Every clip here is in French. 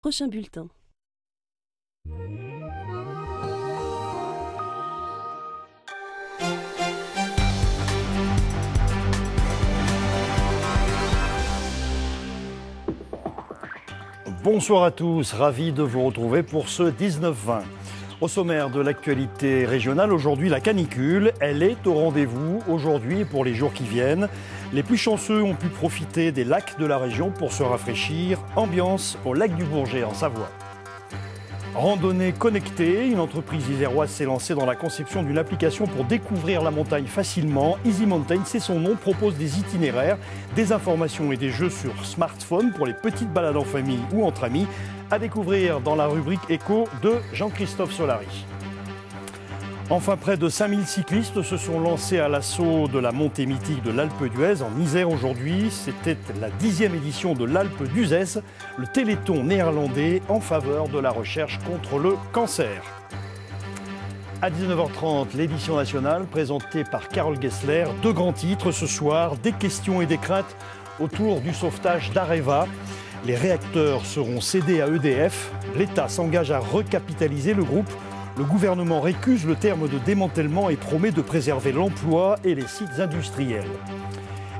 Prochain bulletin. Bonsoir à tous, ravi de vous retrouver pour ce 19-20. Au sommaire de l'actualité régionale, aujourd'hui la canicule, elle est au rendez-vous aujourd'hui et pour les jours qui viennent. Les plus chanceux ont pu profiter des lacs de la région pour se rafraîchir. Ambiance au lac du Bourget en Savoie. Randonnée connectée, une entreprise iséroise s'est lancée dans la conception d'une application pour découvrir la montagne facilement. Easy Mountain, c'est son nom, propose des itinéraires, des informations et des jeux sur smartphone pour les petites balades en famille ou entre amis. À découvrir dans la rubrique éco de Jean-Christophe Solari. Enfin, près de 5000 cyclistes se sont lancés à l'assaut de la montée mythique de l'Alpe d'Huez en Isère aujourd'hui. C'était la 10e édition de l'Alpe d'Huez, le téléthon néerlandais en faveur de la recherche contre le cancer. À 19h30, l'édition nationale présentée par Carole Gessler. Deux grands titres ce soir, des questions et des craintes autour du sauvetage d'Areva. Les réacteurs seront cédés à EDF. L'État s'engage à recapitaliser le groupe. Le gouvernement récuse le terme de démantèlement et promet de préserver l'emploi et les sites industriels.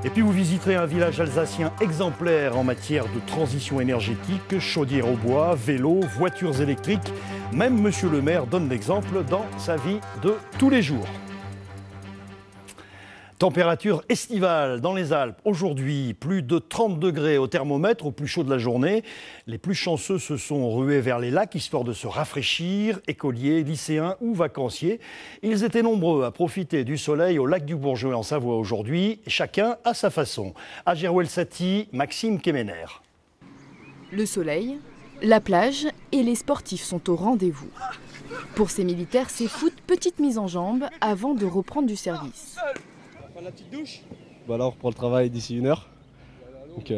Et puis vous visiterez un village alsacien exemplaire en matière de transition énergétique, chaudière au bois, vélo, voitures électriques. Même Monsieur le maire donne l'exemple dans sa vie de tous les jours. Température estivale dans les Alpes. Aujourd'hui, plus de 30 degrés au thermomètre au plus chaud de la journée. Les plus chanceux se sont rués vers les lacs histoire de se rafraîchir. Écoliers, lycéens ou vacanciers. Ils étaient nombreux à profiter du soleil au lac du Bourget en Savoie aujourd'hui. Chacun à sa façon. À Gerwelsati, Maxime Kemener. Le soleil, la plage et les sportifs sont au rendez-vous. Pour ces militaires, c'est foot, petite mise en jambe avant de reprendre du service. La petite douche. Alors pour le travail d'ici 1 heure. Donc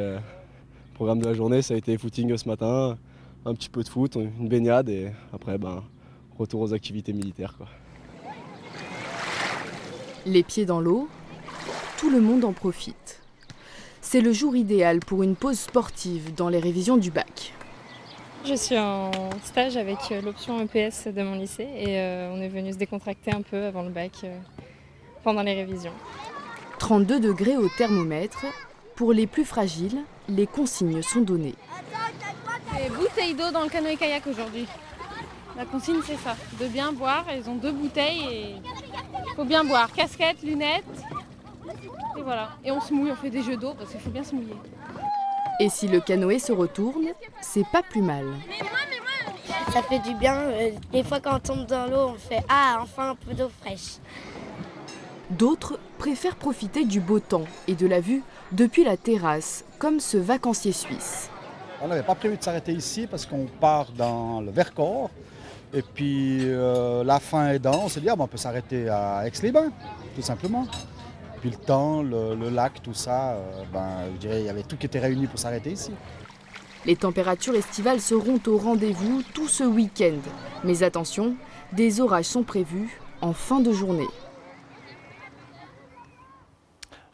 programme de la journée, ça a été footing ce matin, un petit peu de foot, une baignade et après retour aux activités militaires, quoi. Les pieds dans l'eau, tout le monde en profite. C'est le jour idéal pour une pause sportive dans les révisions du bac. Je suis en stage avec l'option EPS de mon lycée et on est venu se décontracter un peu avant le bac pendant les révisions. 32 degrés au thermomètre. Pour les plus fragiles, les consignes sont données. Et bouteille d'eau dans le canoë-kayak aujourd'hui. La consigne c'est ça, de bien boire. Ils ont 2 bouteilles et il faut bien boire. Casquette, lunettes, et voilà. Et on se mouille, on fait des jeux d'eau parce qu'il faut bien se mouiller. Et si le canoë se retourne, c'est pas plus mal. Ça fait du bien. Des fois quand on tombe dans l'eau, on fait « Ah, enfin un peu d'eau fraîche ». D'autres préfèrent profiter du beau temps et de la vue depuis la terrasse, comme ce vacancier suisse. On n'avait pas prévu de s'arrêter ici parce qu'on part dans le Vercors. Et puis la fin aidant, on s'est dit on peut s'arrêter à Aix-les-Bains, tout simplement. Puis le temps, le lac, tout ça, je dirais il y avait tout qui était réuni pour s'arrêter ici. Les températures estivales seront au rendez-vous tout ce week-end. Mais attention, des orages sont prévus en fin de journée.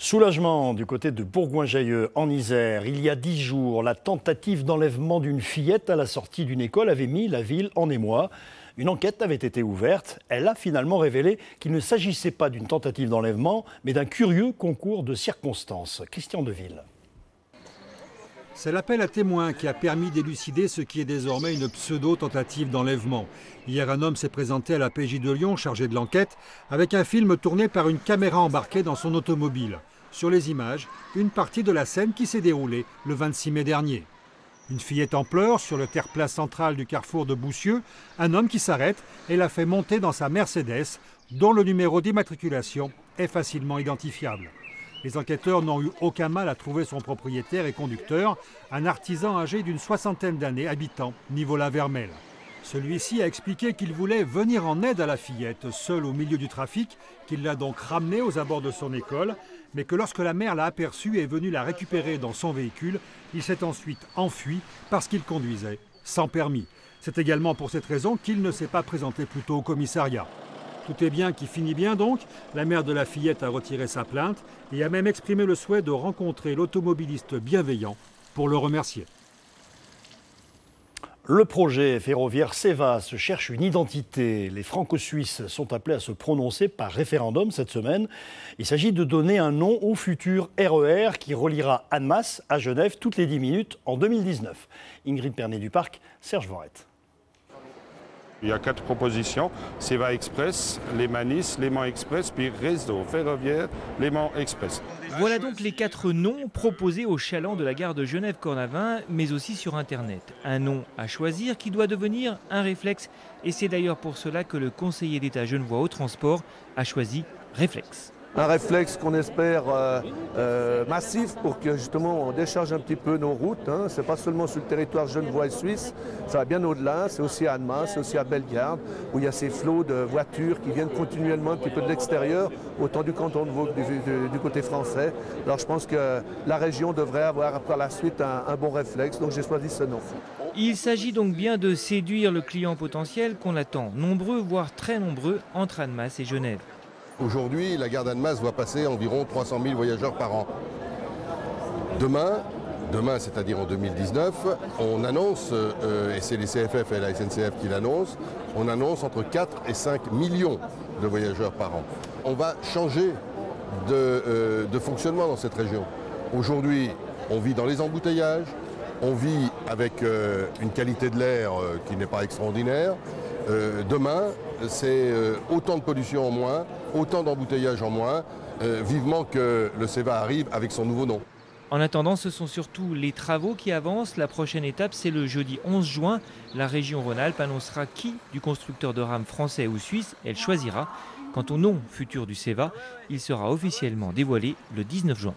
Soulagement du côté de Bourgoin-Jallieu, en Isère. Il y a 10 jours, la tentative d'enlèvement d'une fillette à la sortie d'une école avait mis la ville en émoi. Une enquête avait été ouverte. Elle a finalement révélé qu'il ne s'agissait pas d'une tentative d'enlèvement, mais d'un curieux concours de circonstances. Christian Deville. C'est l'appel à témoins qui a permis d'élucider ce qui est désormais une pseudo-tentative d'enlèvement. Hier, un homme s'est présenté à la PJ de Lyon, chargé de l'enquête, avec un film tourné par une caméra embarquée dans son automobile. Sur les images, une partie de la scène qui s'est déroulée le 26 mai dernier. Une fillette en pleurs sur le terre-place central du carrefour de Boussieux, un homme qui s'arrête et la fait monter dans sa Mercedes, dont le numéro d'immatriculation est facilement identifiable. Les enquêteurs n'ont eu aucun mal à trouver son propriétaire et conducteur, un artisan âgé d'une 60aine d'années habitant Nivola-Vermel. Celui-ci a expliqué qu'il voulait venir en aide à la fillette, seule au milieu du trafic, qu'il l'a donc ramenée aux abords de son école, mais que lorsque la mère l'a aperçue et est venue la récupérer dans son véhicule, il s'est ensuite enfui parce qu'il conduisait sans permis. C'est également pour cette raison qu'il ne s'est pas présenté plus tôt au commissariat. Tout est bien qui finit bien donc. La mère de la fillette a retiré sa plainte et a même exprimé le souhait de rencontrer l'automobiliste bienveillant pour le remercier. Le projet ferroviaire Cevas cherche une identité. Les franco-suisses sont appelés à se prononcer par référendum cette semaine. Il s'agit de donner un nom au futur RER qui reliera Annemasse à Genève toutes les 10 minutes en 2019. Ingrid Pernet-Duparc, Serge Vorette. Il y a 4 propositions, Seva Express, Léman-Nice, Léman Express, puis Réseau ferroviaire, Léman Express. Voilà donc les 4 noms proposés au chaland de la gare de Genève-Cornavin, mais aussi sur Internet. Un nom à choisir qui doit devenir un réflexe. Et c'est d'ailleurs pour cela que le conseiller d'État genevois au transport a choisi Réflexe. Un réflexe qu'on espère massif pour que justement on décharge un petit peu nos routes. Hein. Ce n'est pas seulement sur le territoire genevois et suisse, ça va bien au-delà. C'est aussi à Annemasse, c'est aussi à Bellegarde, où il y a ces flots de voitures qui viennent continuellement un petit peu de l'extérieur, autant du canton de Vaud que du côté français. Alors je pense que la région devrait avoir par la suite un bon réflexe, donc j'ai choisi ce nom. Il s'agit donc bien de séduire le client potentiel qu'on attend nombreux, voire très nombreux, entre Annemasse et Genève. Aujourd'hui, la gare d'Annemasse va passer environ 300 000 voyageurs par an. Demain, c'est-à-dire en 2019, on annonce, et c'est les CFF et la SNCF qui l'annoncent, on annonce entre 4 et 5 millions de voyageurs par an. On va changer de fonctionnement dans cette région. Aujourd'hui, on vit dans les embouteillages, on vit avec une qualité de l'air qui n'est pas extraordinaire. Demain, c'est autant de pollution en moins, autant d'embouteillages en moins, vivement que le Seva arrive avec son nouveau nom. En attendant, ce sont surtout les travaux qui avancent. La prochaine étape, c'est le jeudi 11 juin. La région Rhône-Alpes annoncera qui du constructeur de rames français ou suisse elle choisira. Quant au nom futur du Seva, il sera officiellement dévoilé le 19 juin.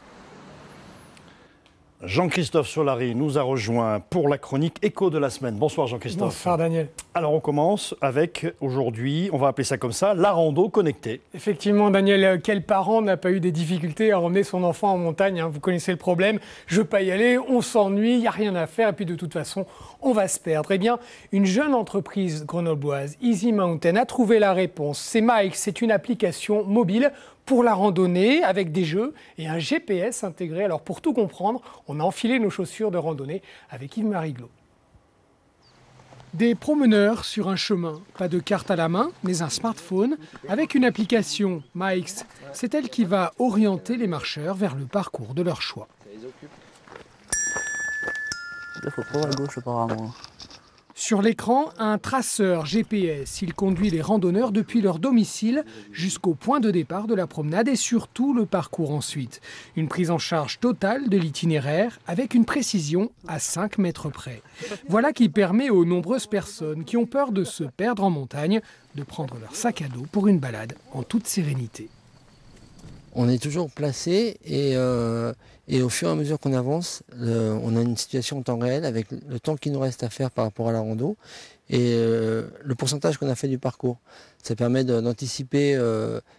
Jean-Christophe Solari nous a rejoint pour la chronique écho de la semaine. Bonsoir Jean-Christophe. Bonsoir Daniel. Alors on commence avec, aujourd'hui, on va appeler ça comme ça, la rando connectée. Effectivement Daniel, quel parent n'a pas eu des difficultés à emmener son enfant en montagne, hein? Vous connaissez le problème, je ne veux pas y aller, on s'ennuie, il n'y a rien à faire et puis de toute façon on va se perdre. Eh bien, une jeune entreprise grenobloise, Easy Mountain, a trouvé la réponse. C'est Mike, c'est une application mobile pour la randonnée avec des jeux et un GPS intégré. Alors pour tout comprendre, on a enfilé nos chaussures de randonnée avec Yves Mariglo. Des promeneurs sur un chemin, pas de carte à la main, mais un smartphone avec une application Mike's. C'est elle qui va orienter les marcheurs vers le parcours de leur choix. Il faut prendre à gauche apparemment. Sur l'écran, un traceur GPS. Il conduit les randonneurs depuis leur domicile jusqu'au point de départ de la promenade et surtout le parcours ensuite. Une prise en charge totale de l'itinéraire avec une précision à 5 mètres près. Voilà qui permet aux nombreuses personnes qui ont peur de se perdre en montagne de prendre leur sac à dos pour une balade en toute sérénité. On est toujours placé et au fur et à mesure qu'on avance, on a une situation en temps réel avec le temps qu'il nous reste à faire par rapport à la rando et le pourcentage qu'on a fait du parcours. Ça permet d'anticiper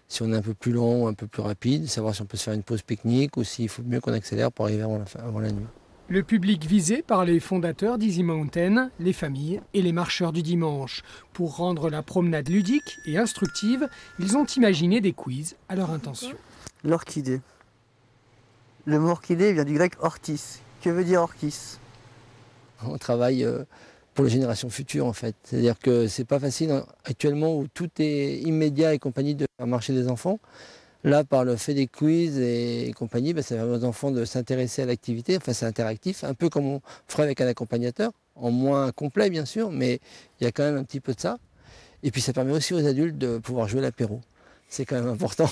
si on est un peu plus long ou un peu plus rapide, savoir si on peut se faire une pause pique-nique ou s'il faut mieux qu'on accélère pour arriver avant la nuit. Le public visé par les fondateurs d'Easy Mountain, les familles et les marcheurs du dimanche. Pour rendre la promenade ludique et instructive, ils ont imaginé des quiz à leur intention. L'orchidée. Le mot orchidée vient du grec orchis. Que veut dire orchis? On travaille pour les générations futures en fait. C'est-à-dire que c'est pas facile actuellement où tout est immédiat et compagnie de faire marcher des enfants. Là, par le fait des quiz et compagnie, ça permet aux enfants de s'intéresser à l'activité. Enfin, c'est interactif, un peu comme on ferait avec un accompagnateur, en moins complet bien sûr, mais il y a quand même un petit peu de ça. Et puis ça permet aussi aux adultes de pouvoir jouer l'apéro. C'est quand même important.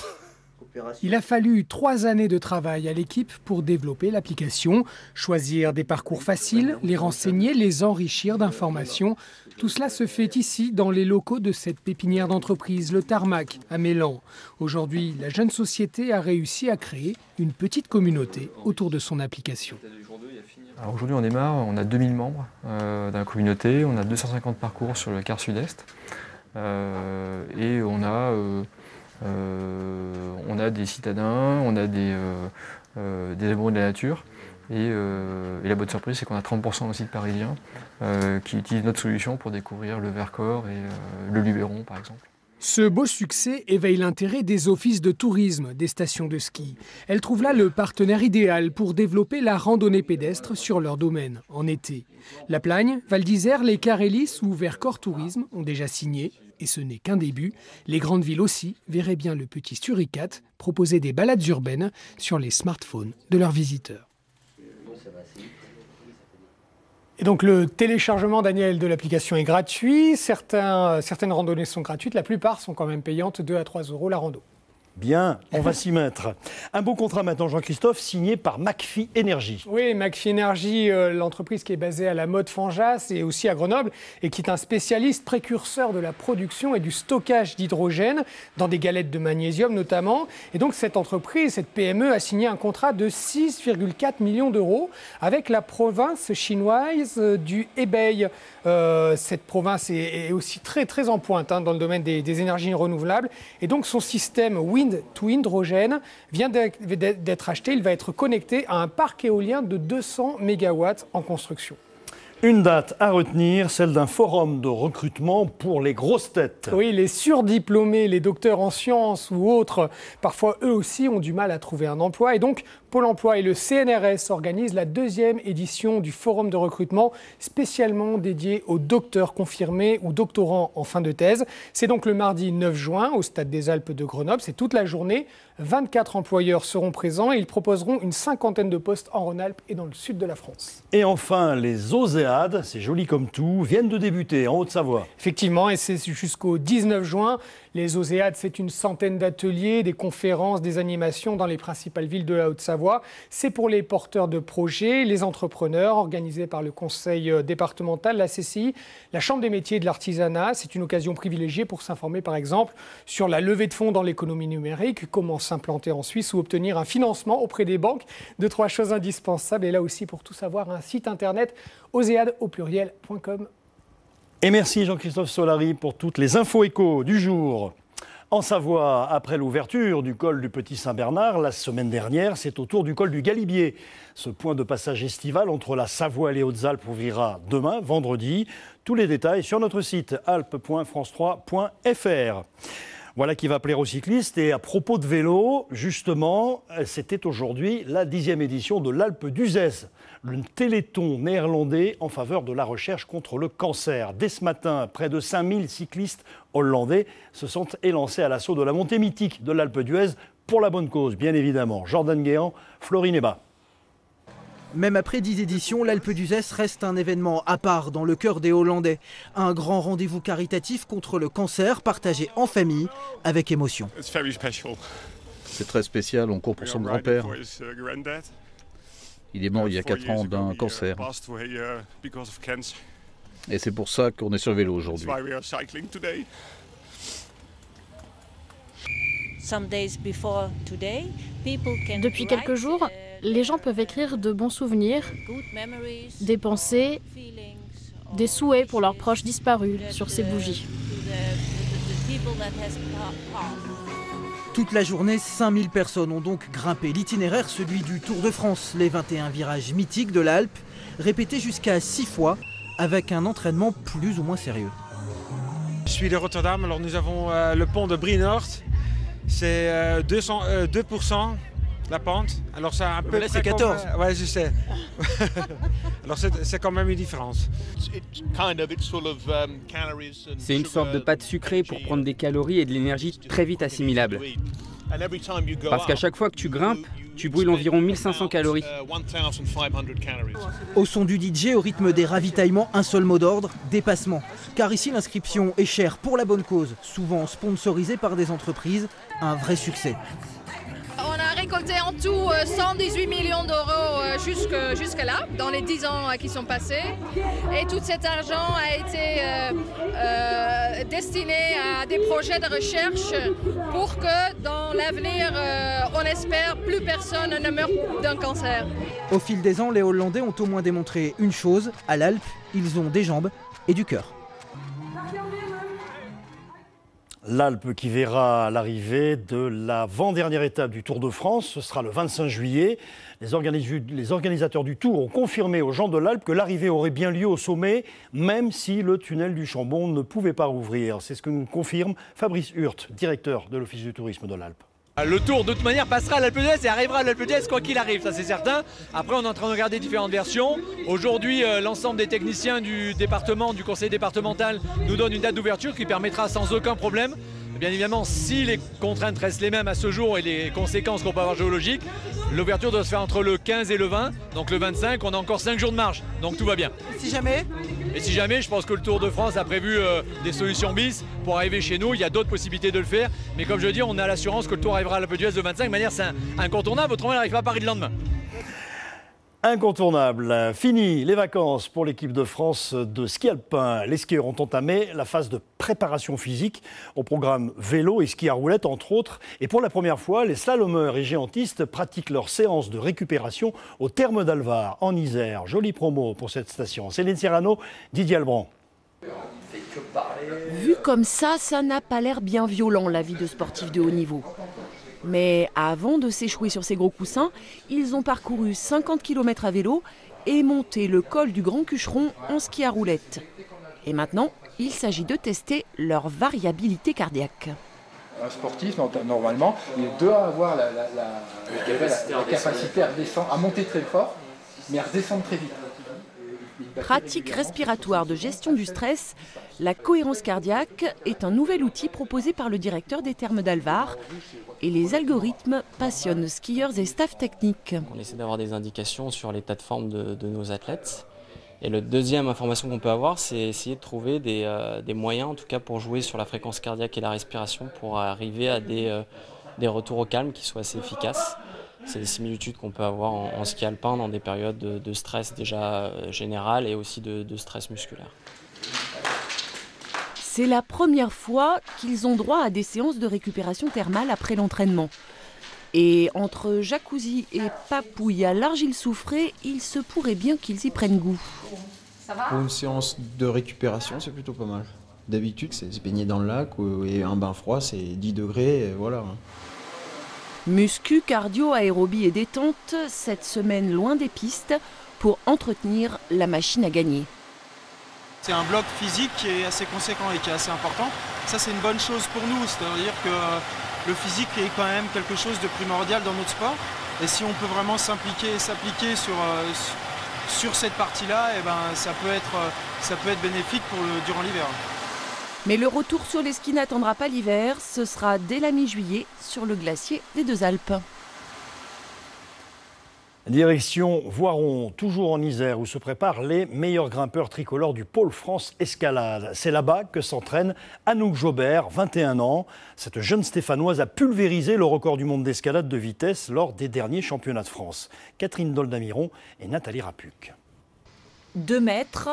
Il a fallu 3 années de travail à l'équipe pour développer l'application, choisir des parcours faciles, les renseigner, les enrichir d'informations. Tout cela se fait ici, dans les locaux de cette pépinière d'entreprise, le Tarmac, à Mélan. Aujourd'hui, la jeune société a réussi à créer une petite communauté autour de son application. Aujourd'hui, on démarre, on a 2000 membres dans la communauté, on a 250 parcours sur le quart sud-est et on a des citadins, on a des amoureux de la nature et la bonne surprise c'est qu'on a 30% aussi de Parisiens qui utilisent notre solution pour découvrir le Vercors et le Luberon par exemple. Ce beau succès éveille l'intérêt des offices de tourisme des stations de ski. Elle trouve là le partenaire idéal pour développer la randonnée pédestre sur leur domaine en été. La Plagne, Val d'Isère, les Carélis ou Vercors Tourisme ont déjà signé. Et ce n'est qu'un début. Les grandes villes aussi verraient bien le petit Suricate proposer des balades urbaines sur les smartphones de leurs visiteurs. Et donc le téléchargement, Daniel, de l'application est gratuit. Certaines randonnées sont gratuites, la plupart sont quand même payantes, 2 à 3 € la rando. Bien, on va s'y mettre. Un beau contrat maintenant, Jean-Christophe, signé par McPhy Energy. Oui, McPhy Energy, l'entreprise qui est basée à la Motte-Fanjas et aussi à Grenoble, et qui est un spécialiste précurseur de la production et du stockage d'hydrogène, dans des galettes de magnésium notamment. Et donc cette entreprise, cette PME, a signé un contrat de 6,4 millions d'euros avec la province chinoise du Hebei. Cette province est aussi très en pointe dans le domaine des énergies renouvelables. Et donc son système Wind to Hydrogène vient d'être acheté. Il va être connecté à un parc éolien de 200 MW en construction. Une date à retenir, celle d'un forum de recrutement pour les grosses têtes. Oui, les surdiplômés, les docteurs en sciences ou autres, parfois eux aussi ont du mal à trouver un emploi. Et donc, Pôle emploi et le CNRS organisent la 2e édition du forum de recrutement spécialement dédié aux docteurs confirmés ou doctorants en fin de thèse. C'est donc le mardi 9 juin au Stade des Alpes de Grenoble. C'est toute la journée. 24 employeurs seront présents et ils proposeront une 50aine de postes en Rhône-Alpes et dans le sud de la France. Et enfin, les Oséades, c'est joli comme tout, viennent de débuter en Haute-Savoie. Effectivement, et c'est jusqu'au 19 juin. Les Oséades, c'est une centaine d'ateliers, des conférences, des animations dans les principales villes de la Haute-Savoie. C'est pour les porteurs de projets, les entrepreneurs, organisés par le conseil départemental, la CCI, la Chambre des métiers et de l'artisanat. C'est une occasion privilégiée pour s'informer, par exemple, sur la levée de fonds dans l'économie numérique, comment s'implanter en Suisse ou obtenir un financement auprès des banques. 2-3 choses indispensables. Et là aussi, pour tout savoir, un site internet oséades.com. Et merci Jean-Christophe Solari pour toutes les infos échos du jour. En Savoie, après l'ouverture du col du Petit Saint-Bernard, la semaine dernière, c'est au tour du col du Galibier. Ce point de passage estival entre la Savoie et les Hautes-Alpes ouvrira demain, vendredi. Tous les détails sur notre site alpes.france3.fr. Voilà qui va plaire aux cyclistes. Et à propos de vélo, justement, c'était aujourd'hui la 10e édition de l'Alpe d'Uzès, le téléthon néerlandais en faveur de la recherche contre le cancer. Dès ce matin, près de 5000 cyclistes hollandais se sont élancés à l'assaut de la montée mythique de l'Alpe d'Huez pour la bonne cause, bien évidemment. Jordan Guéant, Florine Eba. Même après 10 éditions, l'Alpe d'Uzès reste un événement à part dans le cœur des Hollandais. Un grand rendez-vous caritatif contre le cancer partagé en famille avec émotion. C'est très spécial, on court pour son grand-père. Il est mort il y a 4 ans d'un cancer. Et c'est pour ça qu'on est sur vélo aujourd'hui. Depuis quelques jours, les gens peuvent écrire de bons souvenirs, des pensées, des souhaits pour leurs proches disparus sur ces bougies. Toute la journée, 5000 personnes ont donc grimpé l'itinéraire, celui du Tour de France, les 21 virages mythiques de l'Alpe, répétés jusqu'à 6 fois, avec un entraînement plus ou moins sérieux. Je suis de Rotterdam, alors nous avons le pont de Brienord. C'est 2% la pente. Alors ça un peu là c'est 14. Ouais, je sais. Alors c'est quand même une différence. C'est une sorte de pâte sucrée pour prendre des calories et de l'énergie très vite assimilables. Parce qu'à chaque fois que tu grimpes, tu brûles environ 1500 calories. Au son du DJ, au rythme des ravitaillements, un seul mot d'ordre, dépassement. Car ici l'inscription est chère pour la bonne cause, souvent sponsorisée par des entreprises, un vrai succès. On a récolté en tout 118 millions d'euros jusque-là, dans les 10 ans qui sont passés. Et tout cet argent a été destiné à des projets de recherche pour que dans l'avenir, on espère, plus personne ne meure d'un cancer. Au fil des ans, les Hollandais ont au moins démontré une chose, à l'Alpe, ils ont des jambes et du cœur. L'Alpe qui verra l'arrivée de l'avant-dernière étape du Tour de France, ce sera le 25 juillet. Les organisateurs du Tour ont confirmé aux gens de l'Alpe que l'arrivée aurait bien lieu au sommet, même si le tunnel du Chambon ne pouvait pas rouvrir. C'est ce que nous confirme Fabrice Hurt, directeur de l'Office du tourisme de l'Alpe. Le Tour, de toute manière, passera à l'Alpe d'Huez et arrivera à l'Alpe d'Huez quoi qu'il arrive, ça c'est certain. Après, on est en train de regarder différentes versions. Aujourd'hui, l'ensemble des techniciens du département, du conseil départemental, nous donne une date d'ouverture qui permettra sans aucun problème. Bien évidemment, si les contraintes restent les mêmes à ce jour et les conséquences qu'on peut avoir géologiques, l'ouverture doit se faire entre le 15 et le 20. Donc le 25, on a encore 5 jours de marge, donc tout va bien. Si jamais ? Et si jamais, je pense que le Tour de France a prévu des solutions bis pour arriver chez nous. Il y a d'autres possibilités de le faire. Mais comme je dis, on a l'assurance que le Tour arrivera à l'Alpe d'Huez le 25. De manière, c'est incontournable, autrement il n'arrive pas à Paris le lendemain. Incontournable. Fini les vacances pour l'équipe de France de ski alpin. Les skieurs ont entamé la phase de préparation physique au programme vélo et ski à roulettes entre autres. Et pour la première fois, les slalomeurs et géantistes pratiquent leur séance de récupération au Thermes d'Alvar en Isère. Jolie promo pour cette station. Céline Serrano, Didier Albrand. Vu comme ça n'a pas l'air bien violent la vie de sportifs de haut niveau. Mais avant de s'échouer sur ces gros coussins, ils ont parcouru 50 km à vélo et monté le col du Grand Cucheron en ski à roulettes. Et maintenant, il s'agit de tester leur variabilité cardiaque. Un sportif, normalement, il doit avoir la capacité à monter très fort, mais à redescendre très vite. Pratique respiratoire de gestion du stress, la cohérence cardiaque est un nouvel outil proposé par le directeur des Thermes d'Alvar. Et les algorithmes passionnent skieurs et staff technique. On essaie d'avoir des indications sur l'état de forme de nos athlètes. Et la deuxième information qu'on peut avoir, c'est essayer de trouver des moyens, en tout cas pour jouer sur la fréquence cardiaque et la respiration, pour arriver à des retours au calme qui soient assez efficaces. C'est des similitudes qu'on peut avoir en ski alpin dans des périodes de stress déjà général et aussi de stress musculaire. C'est la première fois qu'ils ont droit à des séances de récupération thermale après l'entraînement. Et entre jacuzzi et papouille à l'argile soufrée, il se pourrait bien qu'ils y prennent goût. Ça va ? Pour une séance de récupération, c'est plutôt pas mal. D'habitude, c'est se baigner dans le lac et un bain froid, c'est 10 degrés, et voilà. Muscu, cardio, aérobie et détente, cette semaine loin des pistes pour entretenir la machine à gagner. C'est un bloc physique qui est assez conséquent et qui est assez important. Ça, c'est une bonne chose pour nous, c'est-à-dire que le physique est quand même quelque chose de primordial dans notre sport. Et si on peut vraiment s'impliquer et s'appliquer sur cette partie-là, eh ben, ça peut être bénéfique durant l'hiver. Mais le retour sur les skis n'attendra pas l'hiver, ce sera dès la mi-juillet sur le glacier des Deux Alpes. Direction Voiron, toujours en Isère, où se préparent les meilleurs grimpeurs tricolores du Pôle France Escalade. C'est là-bas que s'entraîne Anouk Jobert, 21 ans. Cette jeune Stéphanoise a pulvérisé le record du monde d'escalade de vitesse lors des derniers championnats de France. Catherine Doldamiron et Nathalie Rapuc. 2 mètres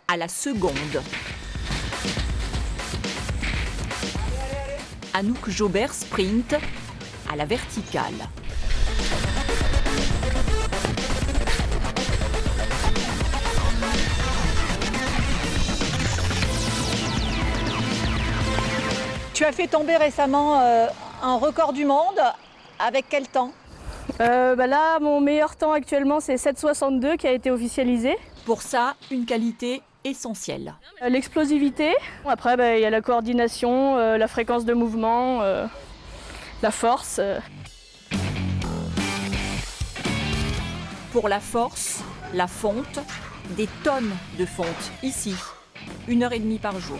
à la seconde. Anouk Jobert sprint à la verticale. Tu as fait tomber récemment un record du monde. Avec quel temps ? Là, mon meilleur temps actuellement, c'est 7,62 qui a été officialisé. Pour ça, une qualité essentielle. L'explosivité. Après, il y a la coordination, la fréquence de mouvement, la force. Pour la force, la fonte, des tonnes de fonte ici, 1h30 par jour.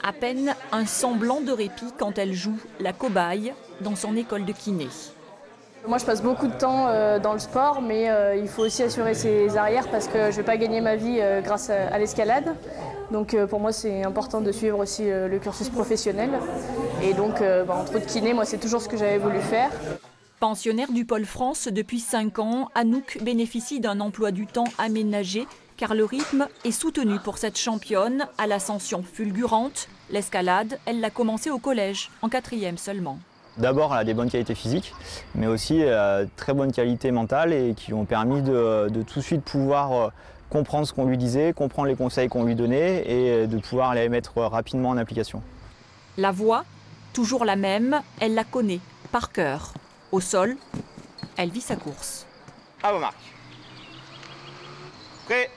À peine un semblant de répit quand elle joue la cobaye dans son école de kiné. Moi, je passe beaucoup de temps dans le sport, mais il faut aussi assurer ses arrières parce que je ne vais pas gagner ma vie grâce à l'escalade. Donc pour moi, c'est important de suivre aussi le cursus professionnel. Et donc, entre autres kiné, moi, c'est toujours ce que j'avais voulu faire. Pensionnaire du Pôle France depuis 5 ans, Anouk bénéficie d'un emploi du temps aménagé car le rythme est soutenu pour cette championne à l'ascension fulgurante. L'escalade, elle l'a commencé au collège, en 4e seulement. D'abord, elle a des bonnes qualités physiques, mais aussi très bonnes qualités mentales et qui ont permis de tout de suite pouvoir comprendre ce qu'on lui disait, comprendre les conseils qu'on lui donnait et de pouvoir les mettre rapidement en application. La voix, toujours la même, elle la connaît par cœur. Au sol, elle vit sa course. À vos marques. Prêt.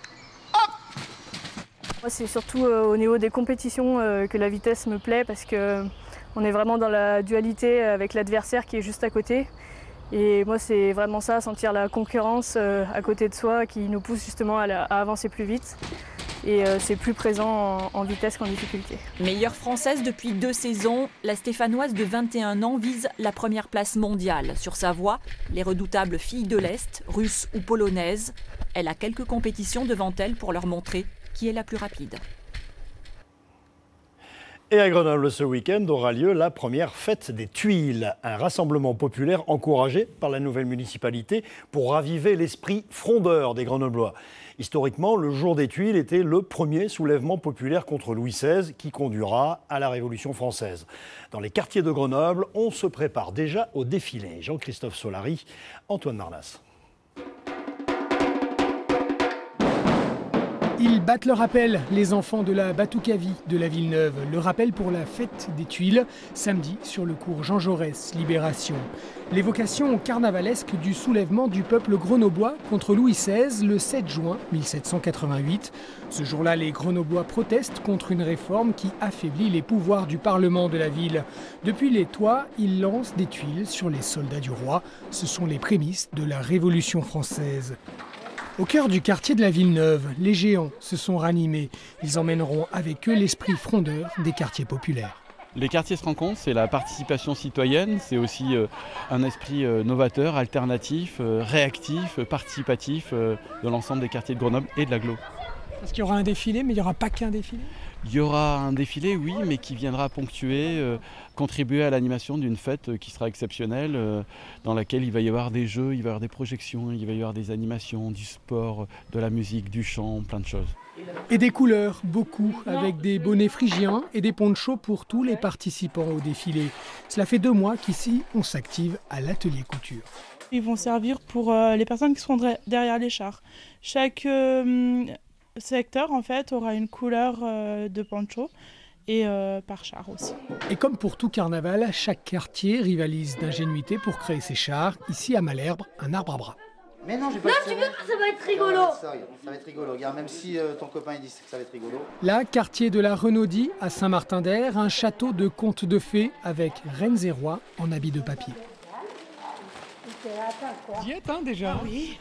Moi, c'est surtout au niveau des compétitions que la vitesse me plaît parce qu'on est vraiment dans la dualité avec l'adversaire qui est juste à côté. Et moi, c'est vraiment ça, sentir la concurrence à côté de soi qui nous pousse justement à avancer plus vite. Et c'est plus présent en vitesse qu'en difficulté. Meilleure française depuis 2 saisons, la Stéphanoise de 21 ans vise la première place mondiale. Sur sa voie, les redoutables filles de l'Est, russes ou polonaises, elle a quelques compétitions devant elle pour leur montrer qui est la plus rapide. Et à Grenoble, ce week-end aura lieu la première fête des Tuiles, un rassemblement populaire encouragé par la nouvelle municipalité pour raviver l'esprit frondeur des Grenoblois. Historiquement, le jour des Tuiles était le premier soulèvement populaire contre Louis XVI qui conduira à la Révolution française. Dans les quartiers de Grenoble, on se prépare déjà au défilé. Jean-Christophe Solari, Antoine Marnas. Ils battent le rappel, les enfants de la Batoukavie de la Villeneuve. Le rappel pour la fête des Tuiles, samedi sur le cours Jean Jaurès, Libération. L'évocation carnavalesque du soulèvement du peuple grenoblois contre Louis XVI le 7 juin 1788. Ce jour-là, les Grenoblois protestent contre une réforme qui affaiblit les pouvoirs du Parlement de la ville. Depuis les toits, ils lancent des tuiles sur les soldats du roi. Ce sont les prémices de la Révolution française. Au cœur du quartier de la Villeneuve, les géants se sont ranimés. Ils emmèneront avec eux l'esprit frondeur des quartiers populaires. Les quartiers se rencontrent, c'est la participation citoyenne, c'est aussi un esprit novateur, alternatif, réactif, participatif de l'ensemble des quartiers de Grenoble et de l'agglo. Parce qu'il y aura un défilé, mais il n'y aura pas qu'un défilé ? Il y aura un défilé, oui, mais qui viendra ponctuer, contribuer à l'animation d'une fête qui sera exceptionnelle, dans laquelle il va y avoir des jeux, il va y avoir des projections, il va y avoir des animations, du sport, de la musique, du chant, plein de choses. Et des couleurs, beaucoup, avec des bonnets phrygiens et des ponchos pour tous les participants au défilé. Cela fait 2 mois qu'ici, on s'active à l'atelier couture. Ils vont servir pour les personnes qui seront derrière les chars. Chaque secteur, en fait, aura une couleur de poncho et par char aussi. Et comme pour tout carnaval, chaque quartier rivalise d'ingénuité pour créer ses chars. Ici, à Malherbe, un arbre à bras. Mais non, j'ai pas tu veux pas, ça va être rigolo. Ça va être rigolo, regarde, même si ton copain il dit que ça va être rigolo. Là, quartier de la Renaudie, à Saint-Martin-d'Air, un château de contes de fées avec reines et rois en habits de papier. J'y êtes déjà. Ah oui,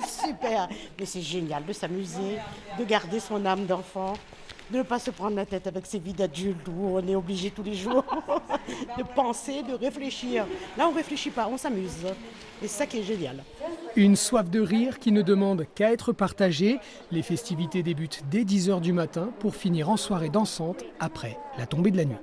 super. Mais c'est génial de s'amuser, de garder son âme d'enfant, de ne pas se prendre la tête avec ces vies d'adultes où on est obligé tous les jours de penser, de réfléchir. Là, on ne réfléchit pas, on s'amuse. Et c'est ça qui est génial. Une soif de rire qui ne demande qu'à être partagée. Les festivités débutent dès 10h du matin pour finir en soirée dansante après la tombée de la nuit.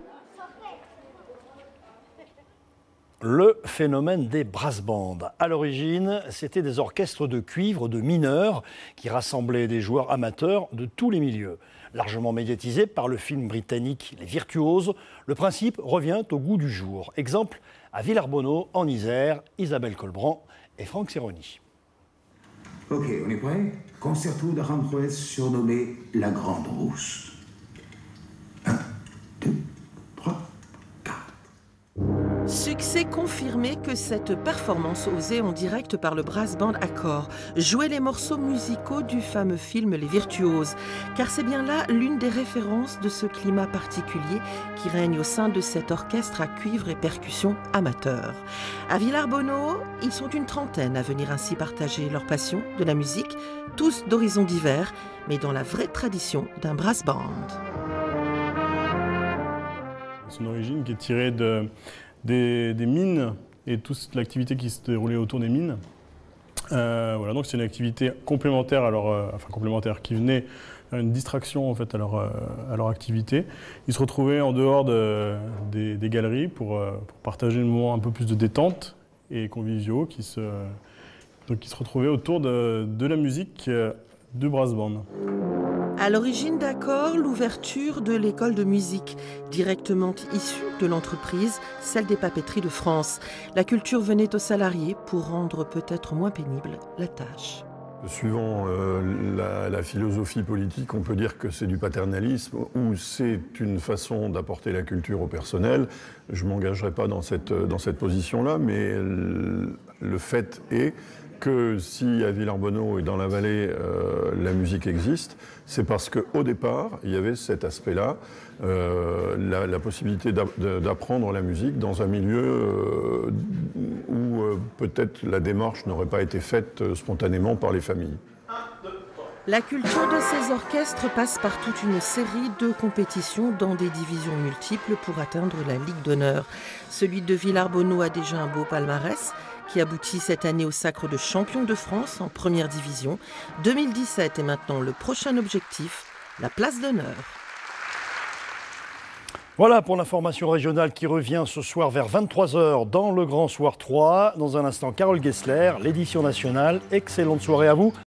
Le phénomène des brass bands. À l'origine, c'était des orchestres de cuivre de mineurs qui rassemblaient des joueurs amateurs de tous les milieux. Largement médiatisé par le film britannique Les Virtuoses, le principe revient au goût du jour. Exemple, à Villarbonneau, en Isère, Isabelle Colbrand et Franck Serroni. Ok, on est prêt? Concerto de Aranjuez surnommé La Grande Rousse. 1, 2, 3, 4. Succès confirmé que cette performance osée en direct par le brass band Accor jouait les morceaux musicaux du fameux film Les Virtuoses, car c'est bien là l'une des références de ce climat particulier qui règne au sein de cet orchestre à cuivre et percussions amateur. À Villarbonneau, ils sont une trentaine à venir ainsi partager leur passion de la musique, tous d'horizons divers, mais dans la vraie tradition d'un brass band. C'est une origine qui est tirée des mines et toute l'activité qui se déroulait autour des mines. Voilà, donc c'est une activité complémentaire, complémentaire qui venait une distraction en fait à leur activité. Ils se retrouvaient en dehors des galeries pour partager un moment un peu plus de détente et conviviaux qui se retrouvaient autour de la musique du brass band. À l'origine d'Accor, l'ouverture de l'école de musique, directement issue de l'entreprise, celle des papeteries de France. La culture venait aux salariés pour rendre peut-être moins pénible la tâche. Suivant la philosophie politique, on peut dire que c'est du paternalisme ou c'est une façon d'apporter la culture au personnel. Je ne m'engagerai pas dans cette position-là, mais le fait est que si à Villarbonneau et dans la vallée, la musique existe, c'est parce qu'au départ, il y avait cet aspect-là, la possibilité d'apprendre la musique dans un milieu où peut-être la démarche n'aurait pas été faite spontanément par les familles. La culture de ces orchestres passe par toute une série de compétitions dans des divisions multiples pour atteindre la Ligue d'honneur. Celui de Villarbonneau a déjà un beau palmarès qui aboutit cette année au sacre de champion de France en première division. 2017 est maintenant le prochain objectif, la place d'honneur. Voilà pour l'information régionale qui revient ce soir vers 23h dans le Grand Soir 3. Dans un instant, Carole Gessler, l'édition nationale. Excellente soirée à vous.